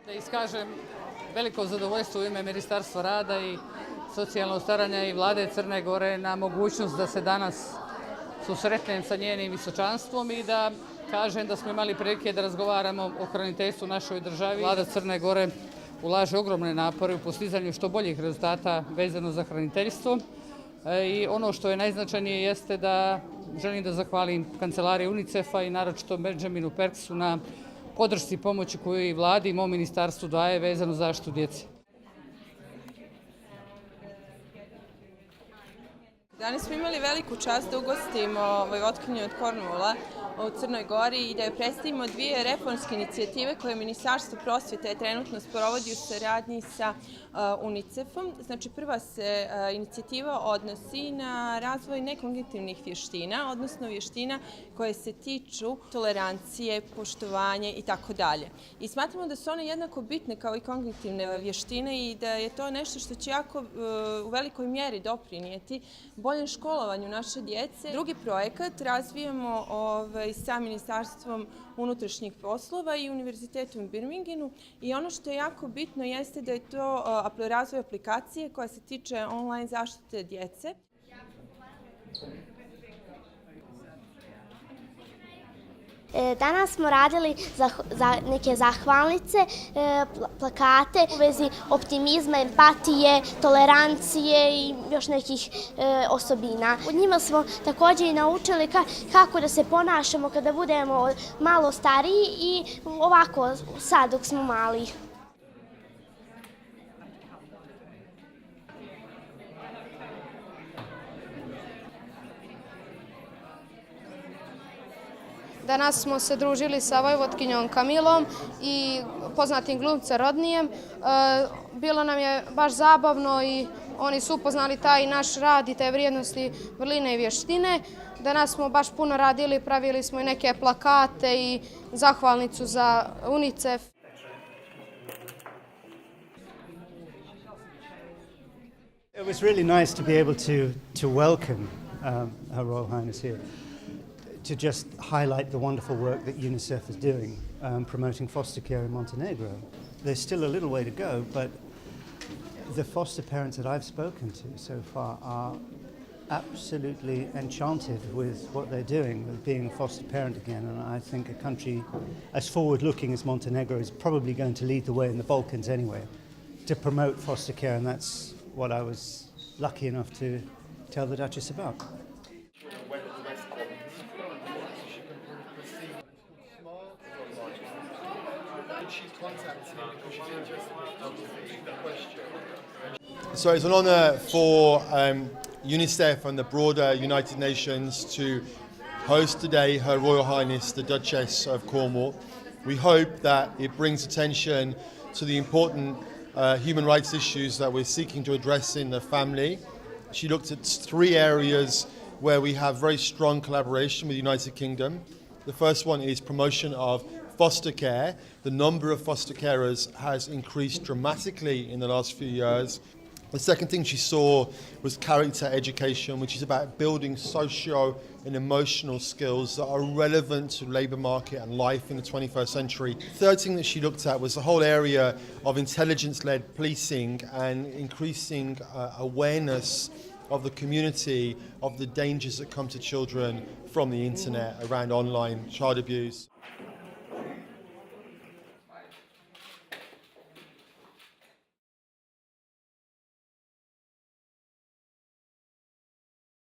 Da iskažem veliko zadovoljstvo u ime Ministarstva rada i socijalnog staranja i vlade Crne Gore na mogućnost da se danas susretnem sa njenim visočanstvom i da kažem da smo imali prilike da razgovaramo o hraniteljstvu u našoj državi. Vlada Crne Gore ulaže ogromne napore u postizanju što boljih rezultata vezano za hraniteljstvo. I ono što je najznačajnije jeste da želim da zahvalim kancelariji UNICEF-a i naročito Benjaminu Perksu na podršci i pomoći koju i vladi i mom ministarstvu daje vezano za zaštitu djece. Danas smo imali veliku čast da ugostimo Vojvotkinju od Kornula u Crnoj Gori i da joj predstavimo dvije reformske inicijative koje Ministarstvo prosvjete trenutno sprovodi u saradnji sa UNICEF-om. Znači, prva se inicijativa odnosi na razvoj nekognitivnih vještina, odnosno vještina koje se tiču tolerancije, poštovanja i tako dalje. I smatramo da su one jednako bitne kao i kognitivne vještine i da je to nešto što će jako u velikoj mjeri doprinijeti boljem školovanju naše djece. Drugi projekat razvijamo sa Ministarstvom unutrašnjih poslova i Univerzitetom u Birmingenu i ono što je jako bitno jeste da je to razvoj aplikacije koja se tiče online zaštite djece. Danas smo radili za neke zahvalnice, plakate u vezi optimizma, empatije, tolerancije i još nekih osobina. Od njima smo također i naučili kako da se ponašamo kada budemo malo stariji i ovako sad dok smo mali. Danas smo se družili sa Vojvotkinjom Kamilom i poznatim glumcem Rodnijem. Bilo nam je baš zabavno i oni su upoznali taj naš rad i te vrijednosti, vrline i vještine. Danas smo baš puno radili, pravili smo i neke plakate i zahvalnicu za UNICEF. It was really nice to be able to welcome Her Royal Highness here. To just highlight the wonderful work that UNICEF is doing promoting foster care in Montenegro. There's still a little way to go, but the foster parents that I've spoken to so far are absolutely enchanted with what they're doing, with being a foster parent again. And I think a country as forward-looking as Montenegro is probably going to lead the way in the Balkans anyway, to promote foster care, and that's what I was lucky enough to tell the Duchess about. So it's an honour for UNICEF and the broader United Nations to host today Her Royal Highness the Duchess of Cornwall. We hope that it brings attention to the important human rights issues that we're seeking to address in the family. She looked at three areas where we have very strong collaboration with the United Kingdom. The first one is promotion of foster care. The number of foster carers has increased dramatically in the last few years. The second thing she saw was character education, which is about building socio and emotional skills that are relevant to labour market and life in the 21st century. Third thing that she looked at was the whole area of intelligence-led policing and increasing awareness of the community of the dangers that come to children from the internet around online child abuse.